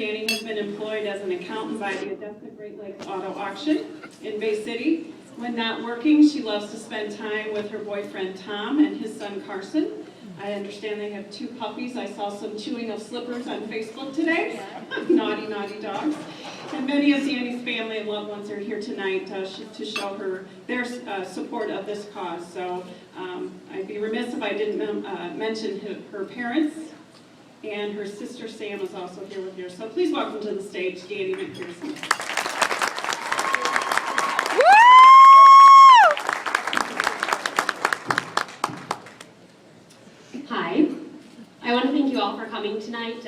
Danny has been employed as an accountant by the Odessa Great Lakes Auto Auction in Bay City. When not working, she loves to spend time with her boyfriend Tom and his son Carson. I understand they have 2 puppies. I saw some chewing of slippers on Facebook today. Naughty, naughty dogs. And many of Danny's family and loved ones are here tonight to show her their support of this cause. So I'd be remiss if I didn't mention her parents, and her sister Sam is also here with her. So please welcome to the stage Danny McPherson. Hi, I want to thank you all for coming tonight.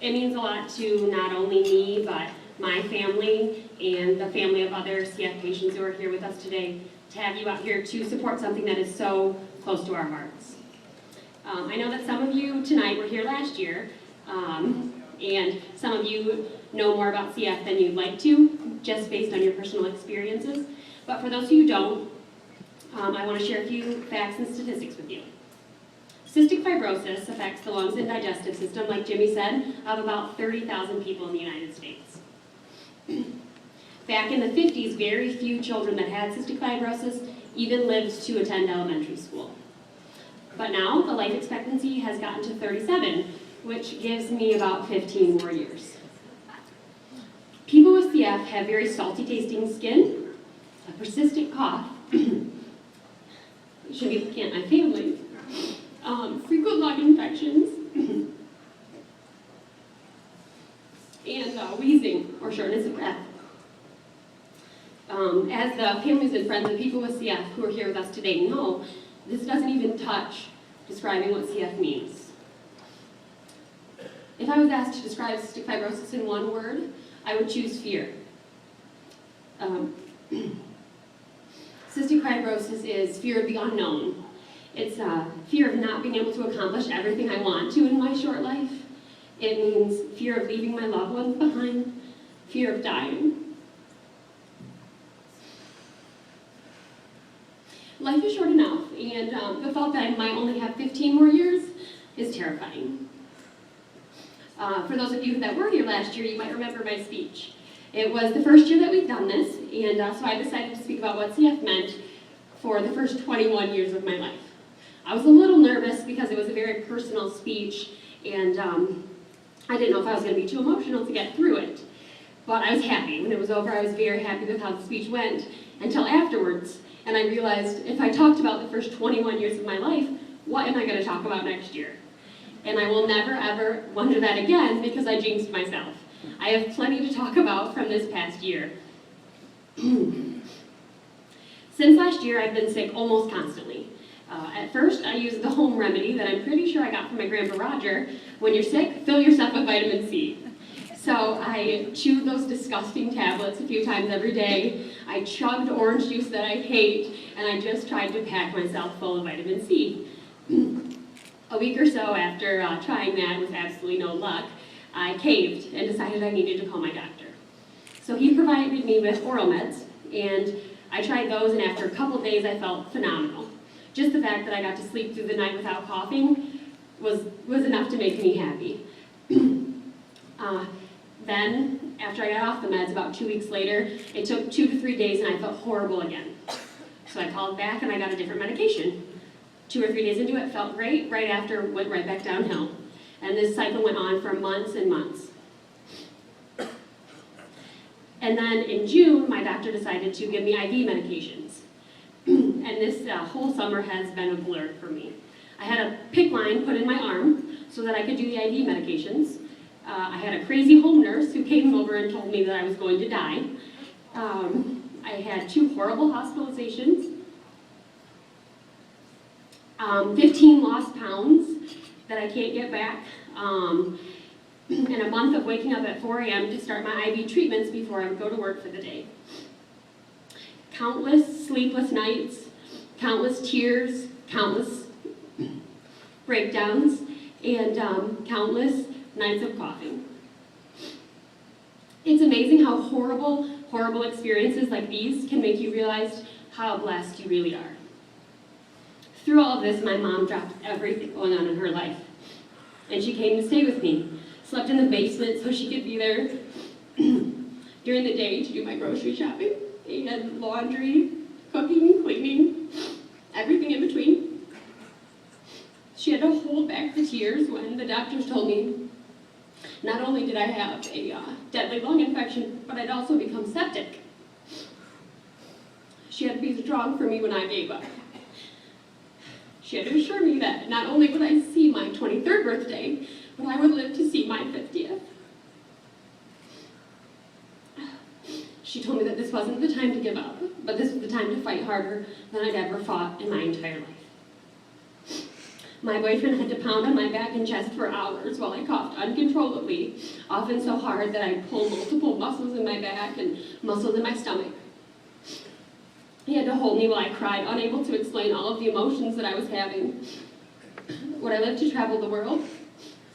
It means a lot to not only me, but my family and the family of other CF patients who are here with us today, to have you out here to support something that is so close to our hearts. I know that some of you tonight were here last year, and some of you know more about CF than you'd like to, just based on your personal experiences. But for those of you who don't, I want to share a few facts and statistics with you. Cystic fibrosis affects the lungs and digestive system, like Jimmy said, of about 30,000 people in the United States. Back in the 50s, very few children that had cystic fibrosis even lived to attend elementary school. But now, the life expectancy has gotten to 37, which gives me about 15 more years. People with CF have very salty tasting skin, a persistent cough, should be looking at my family, frequent lung infections, and wheezing or shortness of breath. As the families and friends of people with CF who are here with us today know, this doesn't even touch describing what CF means. If I was asked to describe cystic fibrosis in one word, I would choose fear. Cystic fibrosis is fear of the unknown. It's fear of not being able to accomplish everything I want to in my short life. It means fear of leaving my loved ones behind, fear of dying. Life is short enough, and the thought that I might only have 15 more years is terrifying. For those of you that were here last year, you might remember my speech. It was the first year that we've done this, and so I decided to speak about what CF meant for the first 21 years of my life. I was a little nervous because it was a very personal speech, and I didn't know if I was going to be too emotional to get through it. But I was happy. When it was over, I was very happy with how the speech went until afterwards, and I realized if I talked about the first 21 years of my life, what am I going to talk about next year? And I will never, ever wonder that again because I jinxed myself. I have plenty to talk about from this past year. Since last year, I've been sick almost constantly. At first, I used the home remedy that I'm pretty sure I got from my grandpa Roger. When you're sick, fill yourself with vitamin C. So I chewed those disgusting tablets a few times every day. I chugged orange juice that I hate, and I just tried to pack myself full of vitamin C. A week or so after trying that with absolutely no luck, I caved and decided I needed to call my doctor. So he provided me with oral meds, and I tried those, and after a couple of days I felt phenomenal. Just the fact that I got to sleep through the night without coughing was enough to make me happy. Then, after I got off the meds, about 2 weeks later, it took 2 to 3 days and I felt horrible again. So I called back and I got a different medication. 2 or 3 days into it, felt great. Right after, went right back downhill. And this cycle went on for months and months. And then in June, my doctor decided to give me IV medications. And this whole summer has been a blur for me. I had a PICC line put in my arm so that I could do the IV medications. I had a crazy home nurse who came over and told me that I was going to die. I had 2 horrible hospitalizations, 15 lost pounds that I can't get back, and a month of waking up at 4 a.m. to start my IV treatments before I would go to work for the day. Countless sleepless nights, countless tears, countless breakdowns, and countless nights of coughing. It's amazing how horrible experiences like these can make you realize how blessed you really are. Through all of this, my mom dropped everything going on in her life, and she came to stay with me. slept in the basement so she could be there during the day to do my grocery shopping, and laundry, cooking, cleaning, everything in between. She had to hold back the tears when the doctors told me not only did I have a deadly lung infection, but I'd also become septic. She had to be strong for me when I gave up. She had to assure me that not only would I see my 23rd birthday, but I would live to see my 50th. She told me that this wasn't the time to give up, but this was the time to fight harder than I'd ever fought in my entire life. My boyfriend had to pound on my back and chest for hours while I coughed uncontrollably, often so hard that I'd pull multiple muscles in my back and muscles in my stomach. He had to hold me while I cried, unable to explain all of the emotions that I was having. Would I live to travel the world?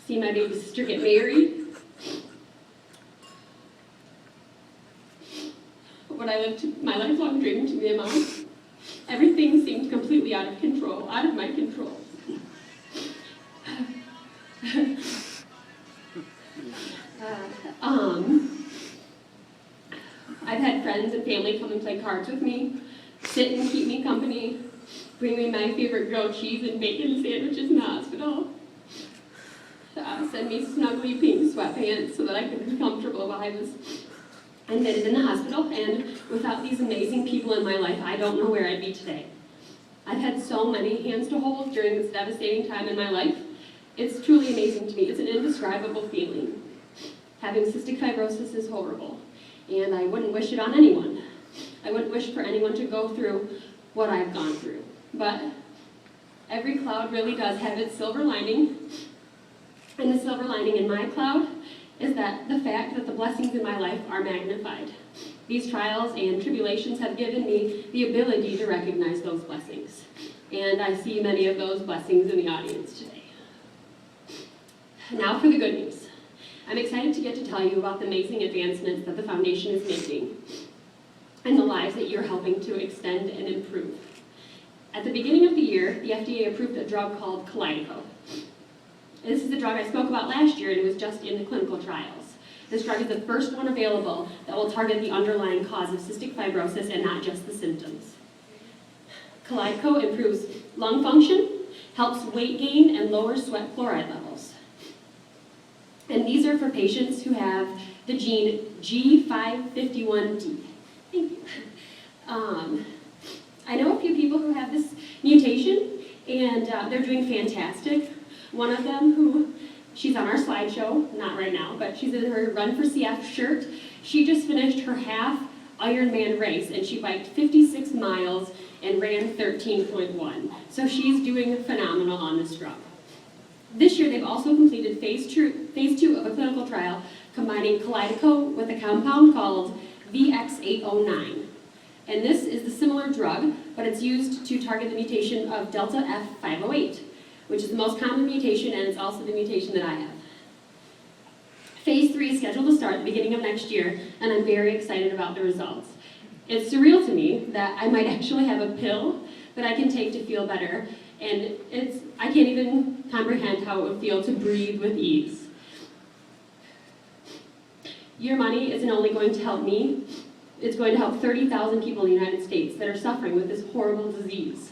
See my baby sister get married? Would I live to my lifelong dream to be a mom? Everything seemed completely out of control, out of my control. I've had friends and family come and play cards with me, sit and keep me company, bring me my favorite grilled cheese and bacon sandwiches in the hospital, send me snuggly pink sweatpants so that I could be comfortable while I was admitted in the hospital. And without these amazing people in my life, I don't know where I'd be today. I've had so many hands to hold during this devastating time in my life. It's truly amazing to me. It's an indescribable feeling. Having cystic fibrosis is horrible, and I wouldn't wish it on anyone. I wouldn't wish for anyone to go through what I've gone through. But every cloud really does have its silver lining, and the silver lining in my cloud is that the fact that the blessings in my life are magnified. These trials and tribulations have given me the ability to recognize those blessings, and I see many of those blessings in the audience today. Now for the good news. I'm excited to get to tell you about the amazing advancements that the Foundation is making and the lives that you're helping to extend and improve. At the beginning of the year, the FDA approved a drug called Kalydeco. This is the drug I spoke about last year, and it was just in the clinical trials. This drug is the first one available that will target the underlying cause of cystic fibrosis and not just the symptoms. Kalydeco improves lung function, helps weight gain, and lowers sweat chloride levels. And these are for patients who have the gene G551D. Thank you. I know a few people who have this mutation, and they're doing fantastic. One of them, she's on our slideshow, not right now, but she's in her Run for CF shirt. She just finished her half Ironman race, and she biked 56 miles and ran 13.1. So she's doing phenomenal on this drug. This year, they've also completed phase 2 of a clinical trial combining Kalydeco with a compound called VX809. And this is the similar drug, but it's used to target the mutation of delta F508, which is the most common mutation, and it's also the mutation that I have. Phase 3 is scheduled to start at the beginning of next year, and I'm very excited about the results. It's surreal to me that I might actually have a pill that I can take to feel better, and I can't even comprehend how it would feel to breathe with ease. Your money isn't only going to help me, it's going to help 30,000 people in the United States that are suffering with this horrible disease.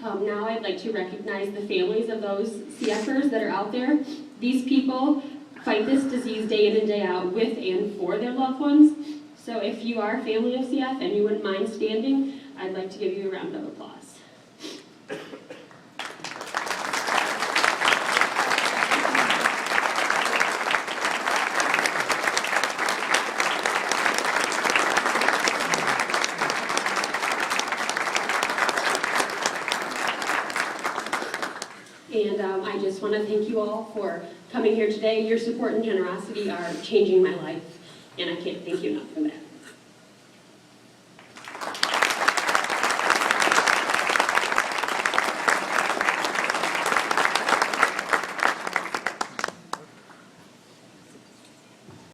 Now I'd like to recognize the families of those CFers that are out there. These people fight this disease day in and day out with and for their loved ones. So if you are a family of CF and you wouldn't mind standing, I'd like to give you a round of applause. And I just want to thank you all for coming here today. Your support and generosity are changing my life, and I can't thank you enough for that.